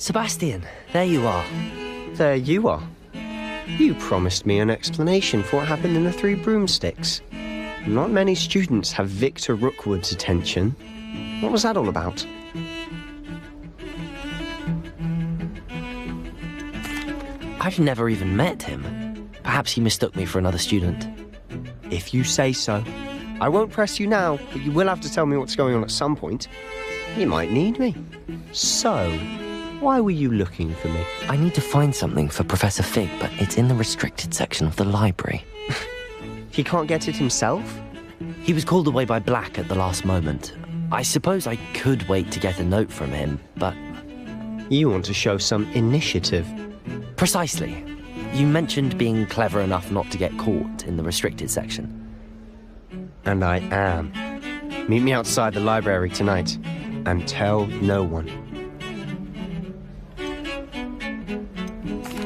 Sebastian, there you are. There you are. You promised me an explanation for what happened in the Three Broomsticks. Not many students have Victor Rookwood's attention. What was that all about? I've never even met him. Perhaps he mistook me for another student. If you say so. I won't press you now, but you will have to tell me what's going on at some point. You might need me. So, why were you looking for me? I need to find something for Professor Fig, but it's in the restricted section of the library. He can't get it himself? He was called away by Black at the last moment. I suppose I could wait to get a note from him, but... You want to show some initiative. Precisely. You mentioned being clever enough not to get caught in the restricted section. And I am. Meet me outside the library tonight, and tell no one.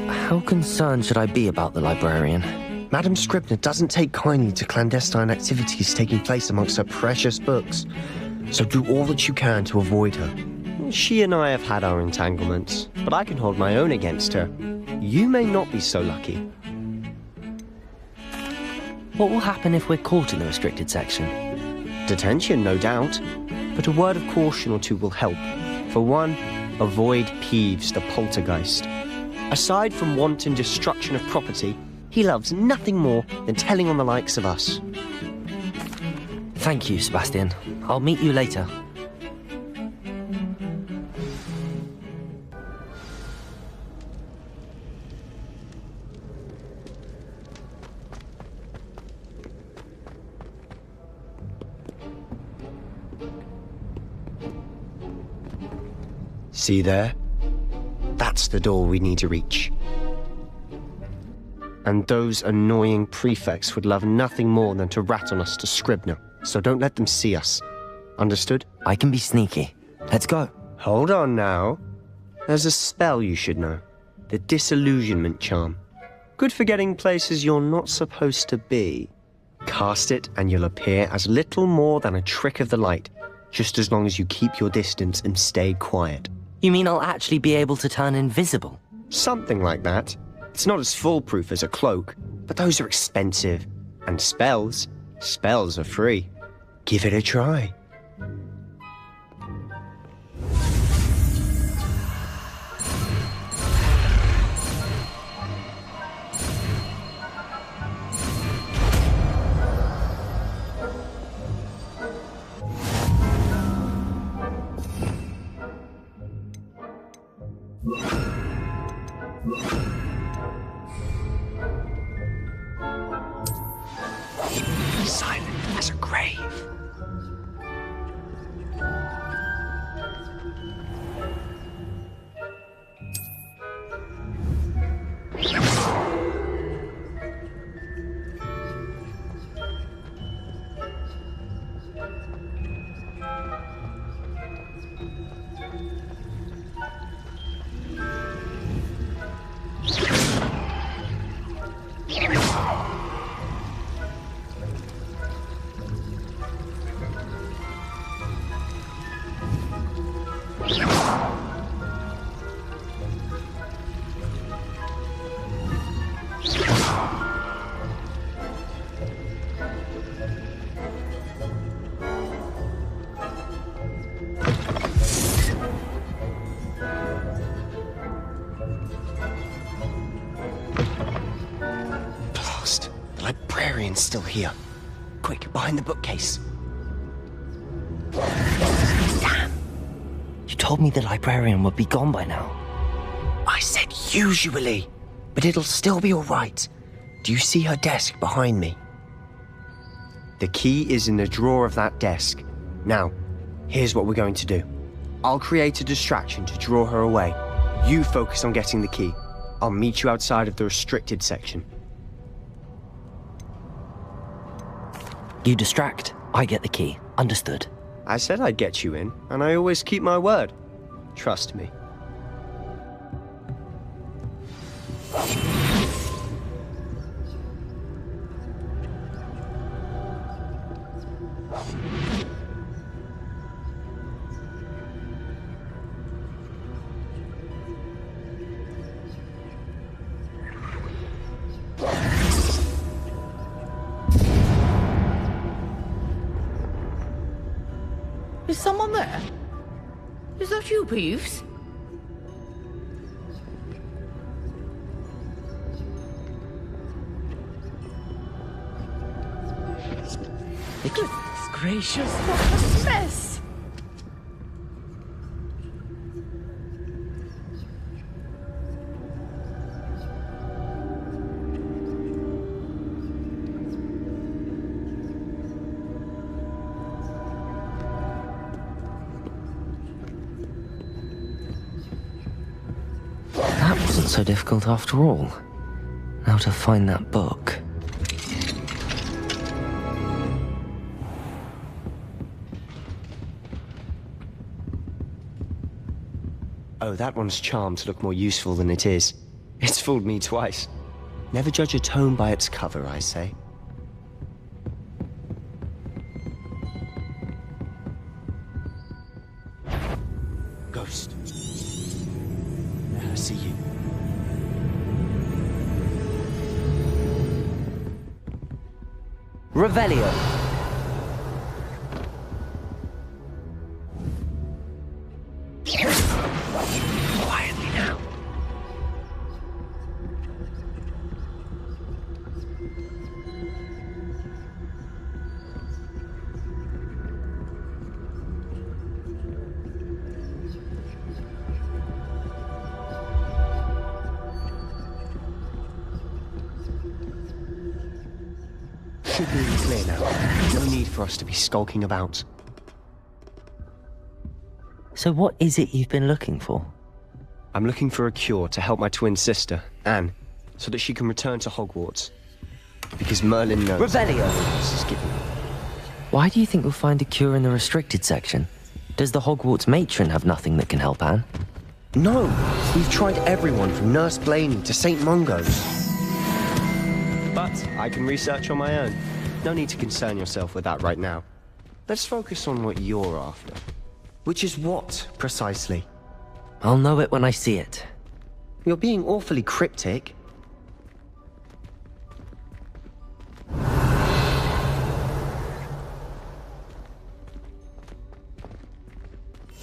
How concerned should I be about the librarian? Madam Scribner doesn't take kindly to clandestine activities taking place amongst her precious books, so do all that you can to avoid her. She and I have had our entanglements, but I can hold my own against her. You may not be so lucky. What will happen if we're caught in the restricted section? Detention, no doubt, but a word of caution or two will help. For one, avoid Peeves the poltergeist. Aside from wanton destruction of property, he loves nothing more than telling on the likes of us. Thank you, Sebastian. I'll meet you later. See there? That's the door we need to reach. And those annoying prefects would love nothing more than to rat on us to Scribner, so don't let them see us. Understood? I can be sneaky. Let's go. Hold on now. There's a spell you should know. The Disillusionment Charm. Good for getting places you're not supposed to be. Cast it and you'll appear as little more than a trick of the light, just as long as you keep your distance and stay quiet. You mean I'll actually be able to turn invisible? Something like that. It's not as foolproof as a cloak, but those are expensive. And spells are free. Give it a try. Silent as a grave. Librarian's still here. Quick, behind the bookcase. Damn! You told me the librarian would be gone by now. I said usually, but it'll still be all right. Do you see her desk behind me? The key is in the drawer of that desk. Now, here's what we're going to do. I'll create a distraction to draw her away. You focus on getting the key. I'll meet you outside of the restricted section. You distract, I get the key. Understood. I said I'd get you in, and I always keep my word. Trust me. someone there? Is that you, Peeves? Goodness gracious, what a mess! That wasn't so difficult after all. Now to find that book. Oh, that one's charmed to look more useful than it is. It's fooled me twice. Never judge a tome by its cover, I say. Ghost. I see you. Revelio. Quietly now. Should be clear now. No need for us to be skulking about. So what is it you've been looking for? I'm looking for a cure to help my twin sister, Anne, so that she can return to Hogwarts. Because Merlin knows... Revelio! This is given. Why do you think we'll find a cure in the restricted section? Does the Hogwarts matron have nothing that can help Anne? No! We've tried everyone from Nurse Blaney to St. Mungo's. But I can research on my own. No need to concern yourself with that right now. Let's focus on what you're after. Which is what, precisely? I'll know it when I see it. You're being awfully cryptic.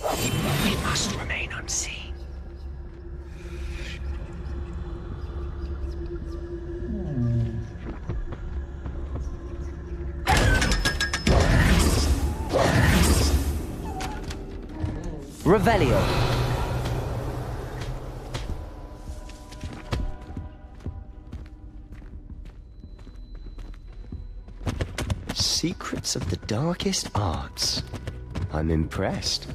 We must remain unseen. Revelio. Secrets of the darkest arts. I'm impressed.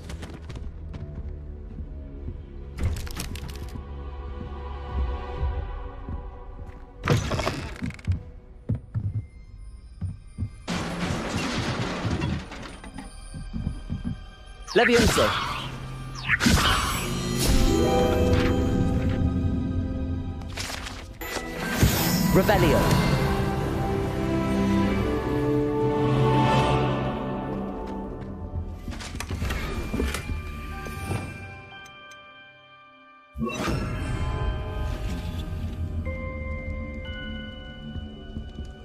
Levioso. Revelio.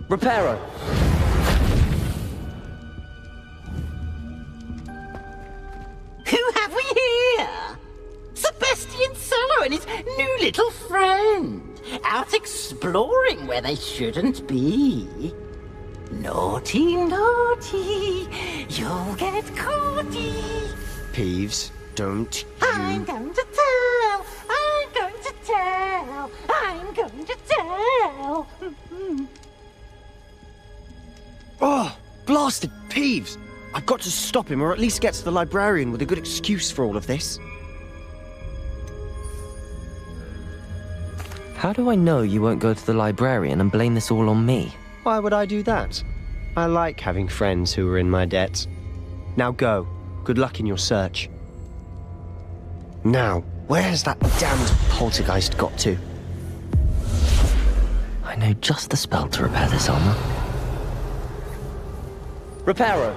Reparo. Who have we here? Sebastian Solo and his new little friend. Out exploring where they shouldn't be. Naughty, naughty, you'll get caughty. Peeves, don't I'm you... going to tell, I'm going to tell, I'm going to tell. Oh, blasted Peeves! I've got to stop him, or at least get to the librarian with a good excuse for all of this. How do I know you won't go to the librarian and blame this all on me? Why would I do that? I like having friends who are in my debt. Now go. Good luck in your search. Now, where has that damned poltergeist got to? I know just the spell to repair this armor. Reparo.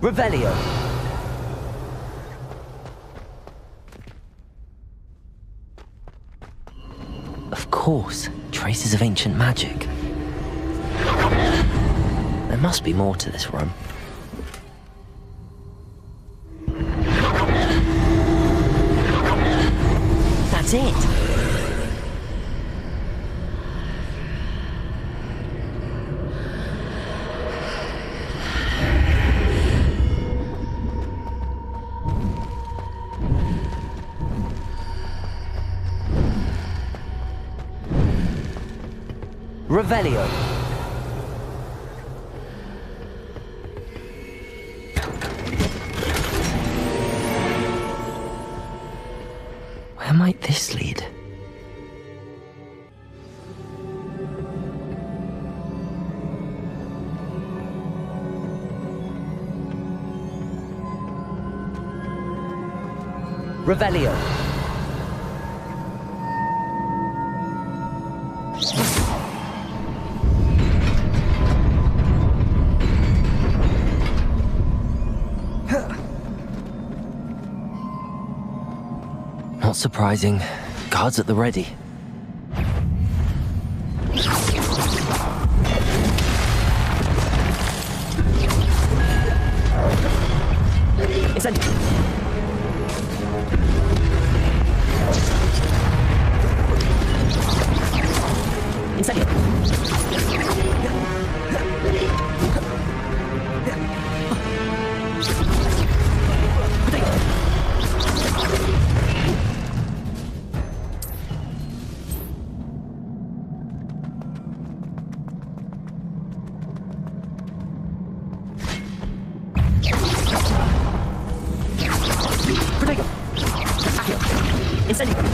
Revelio! Of course, traces of ancient magic. There must be more to this room. That's it! Revelio. Where might this lead? Revelio. Not surprising. Guards at the ready. Incendio. Incendio.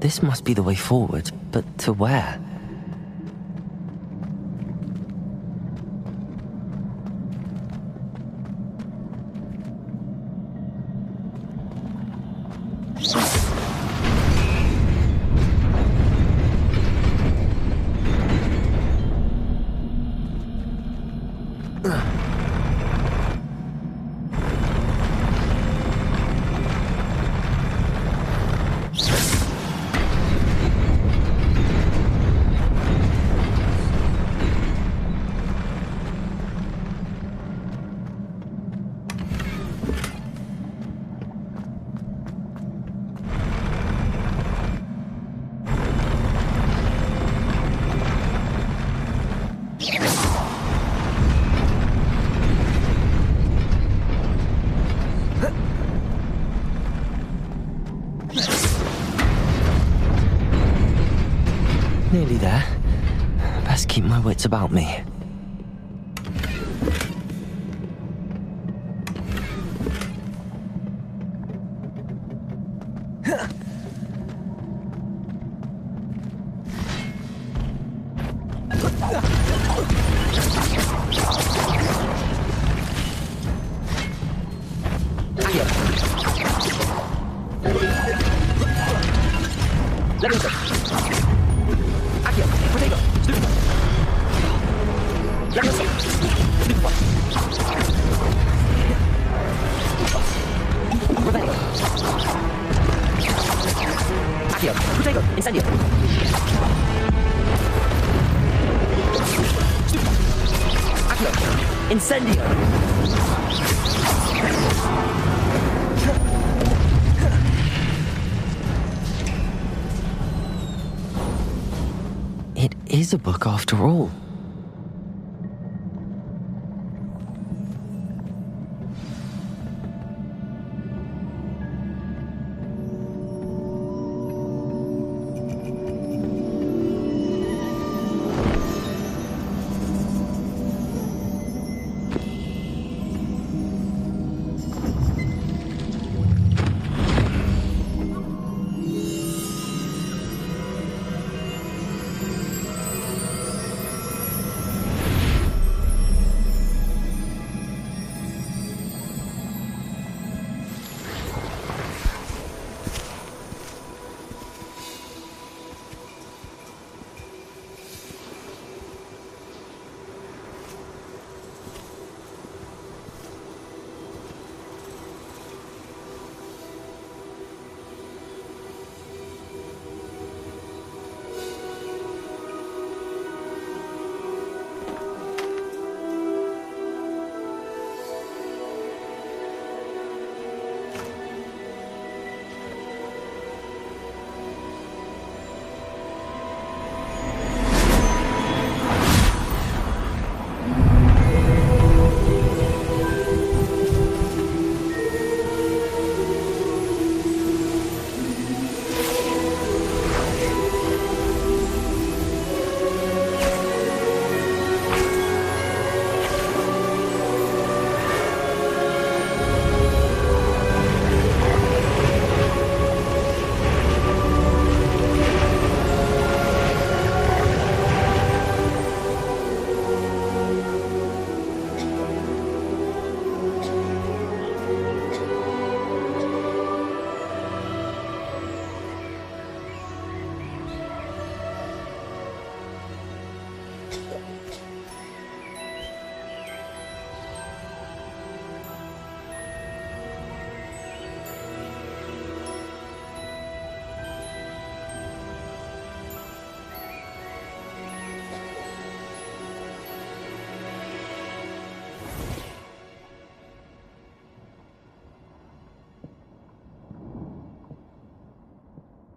This must be the way forward, but to where? nearly there. Best keep my wits about me. It is a book after all.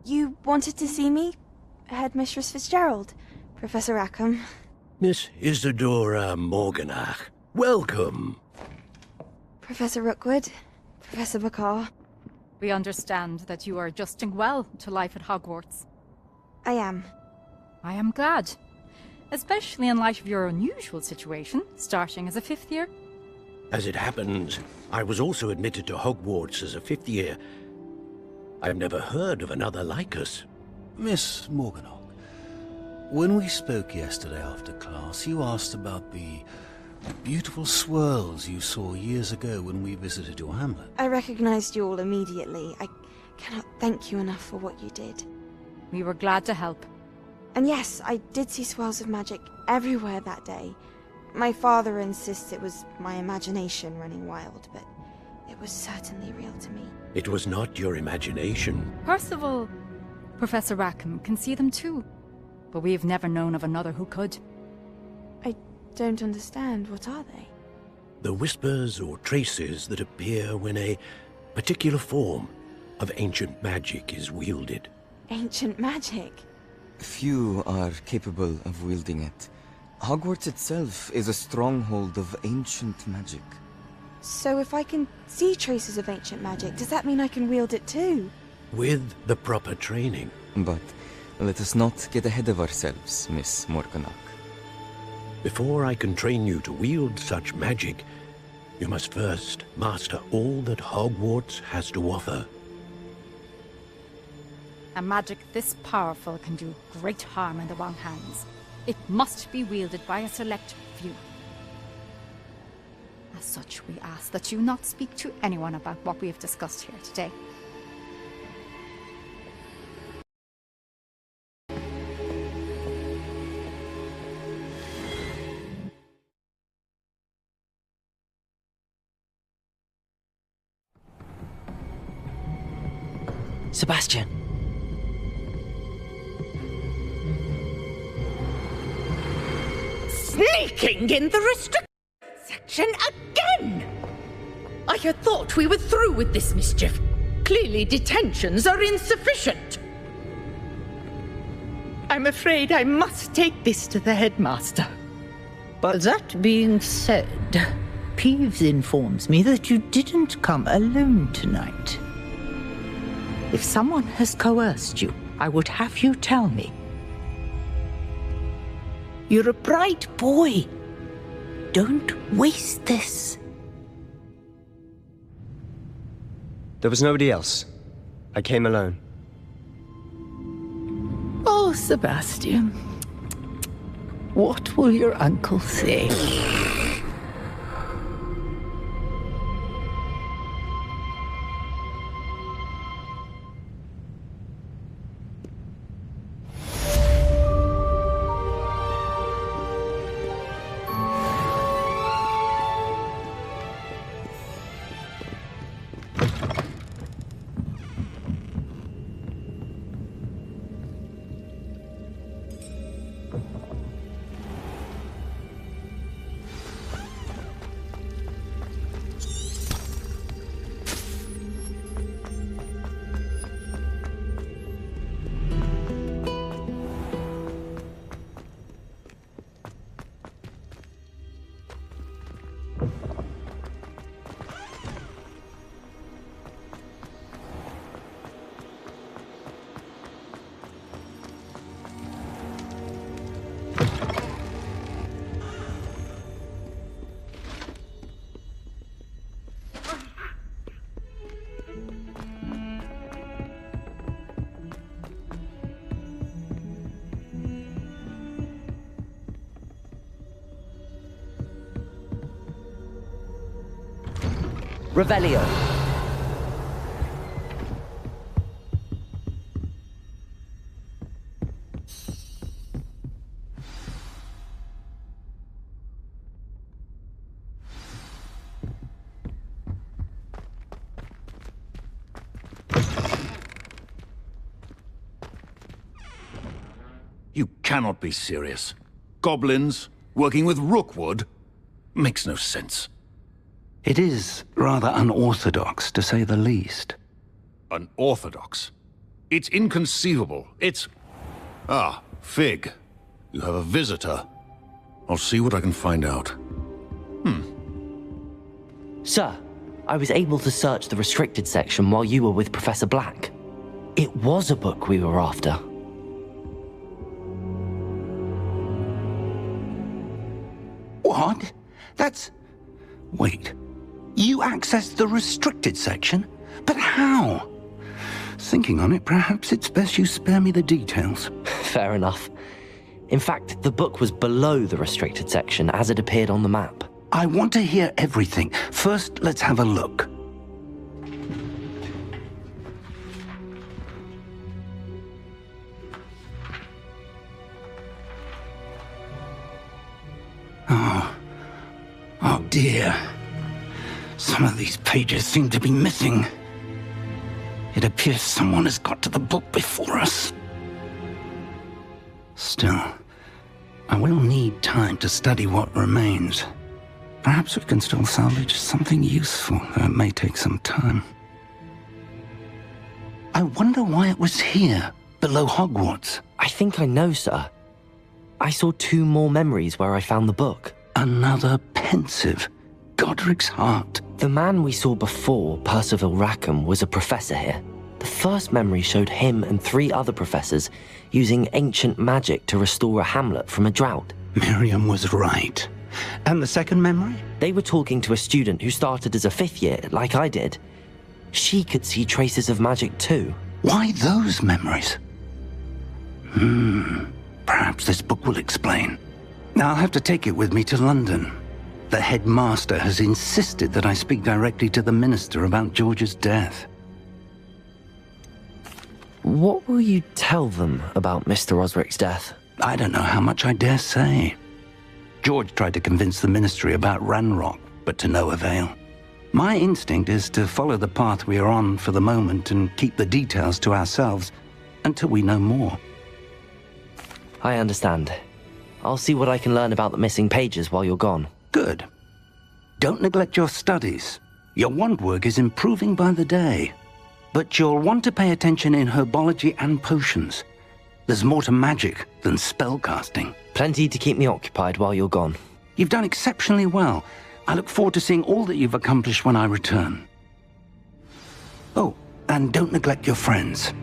You wanted to see me? Headmistress Fitzgerald, Professor Rackham. Miss Isadora Morganach, welcome. Professor Rookwood, Professor Bakar. We understand that you are adjusting well to life at Hogwarts. I am. I am glad. Especially in light of your unusual situation, starting as a 5th year. As it happens, I was also admitted to Hogwarts as a 5th year. I've never heard of another like us. Miss Morganach, when we spoke yesterday after class, you asked about the beautiful swirls you saw years ago when we visited your hamlet. I recognized you all immediately. I cannot thank you enough for what you did. We were glad to help. And yes, I did see swirls of magic everywhere that day. My father insists it was my imagination running wild, but it was certainly real to me. It was not your imagination. Percival, Professor Rackham can see them too. But we've never known of another who could. I don't understand. What are they? The whispers or traces that appear when a particular form of ancient magic is wielded. Ancient magic? Few are capable of wielding it. Hogwarts itself is a stronghold of ancient magic. So if I can see traces of ancient magic, does that mean I can wield it too? With the proper training. But Let us not get ahead of ourselves, Miss Morganach. Before I can train you to wield such magic, you must first master all that Hogwarts has to offer. A magic this powerful can do great harm in the wrong hands. It must be wielded by a select few. As such, we ask that you not speak to anyone about what we have discussed here today. Sebastian! Sneaking in the restricted section again! I had thought we were through with this mischief. Clearly detentions are insufficient. I'm afraid I must take this to the headmaster. But that being said, Peeves informs me that you didn't come alone tonight. If someone has coerced you, I would have you tell me. You're a bright boy. Don't waste this. There was nobody else. I came alone. Oh, Sebastian. What will your uncle say? Revelio. You cannot be serious. Goblins working with Rookwood? Makes no sense. It is rather unorthodox, to say the least. Unorthodox? It's inconceivable. It's... Ah, Fig. You have a visitor. I'll see what I can find out. Sir, I was able to search the restricted section while you were with Professor Black. It was a book we were after. What? That's... Wait. You accessed the restricted section? But how? Thinking on it, perhaps it's best you spare me the details. Fair enough. In fact, the book was below the restricted section as it appeared on the map. I want to hear everything. First, let's have a look. Oh dear. Some of these pages seem to be missing. It appears someone has got to the book before us. Still, I will need time to study what remains. Perhaps we can still salvage something useful, though it may take some time. I wonder why it was here, below Hogwarts. I think I know, sir. I saw 2 more memories where I found the book. Another pensive. Godric's heart. The man we saw before, Percival Rackham, was a professor here. The first memory showed him and 3 other professors using ancient magic to restore a hamlet from a drought. Miriam was right. And the second memory? They were talking to a student who started as a 5th year, like I did. She could see traces of magic too. Why those memories? Perhaps this book will explain. I'll have to take it with me to London. The headmaster has insisted that I speak directly to the minister about George's death. What will you tell them about Mr. Osric's death? I don't know how much I dare say. George tried to convince the ministry about Ranrock, but to no avail. My instinct is to follow the path we are on for the moment and keep the details to ourselves until we know more. I understand. I'll see what I can learn about the missing pages while you're gone. Good. Don't neglect your studies. Your wand work is improving by the day. But you'll want to pay attention in herbology and potions. There's more to magic than spellcasting. Plenty to keep me occupied while you're gone. You've done exceptionally well. I look forward to seeing all that you've accomplished when I return. Oh, and don't neglect your friends.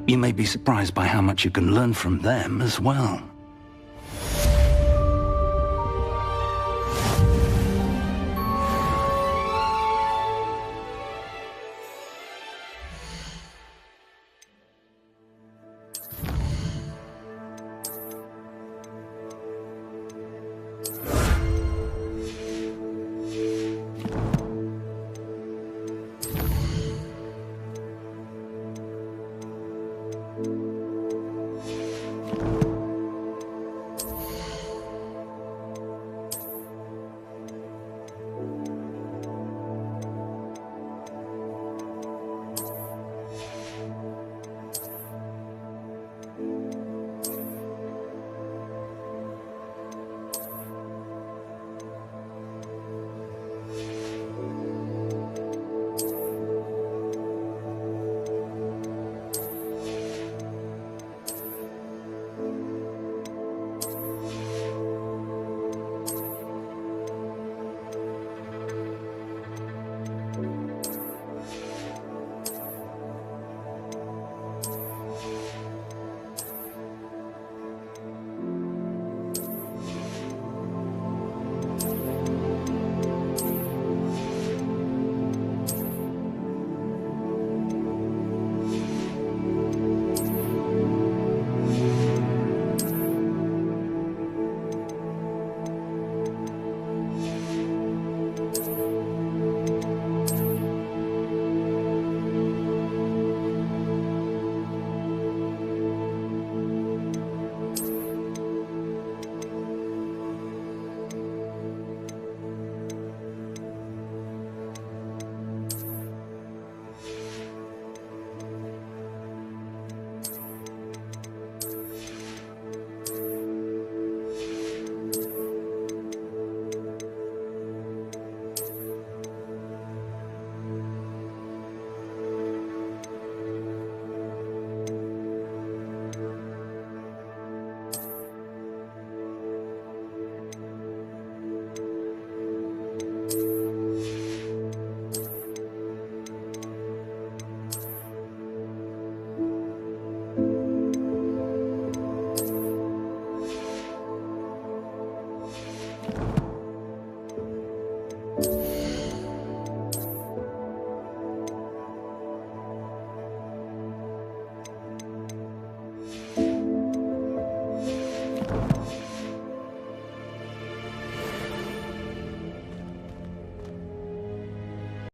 You may be surprised by how much you can learn from them as well.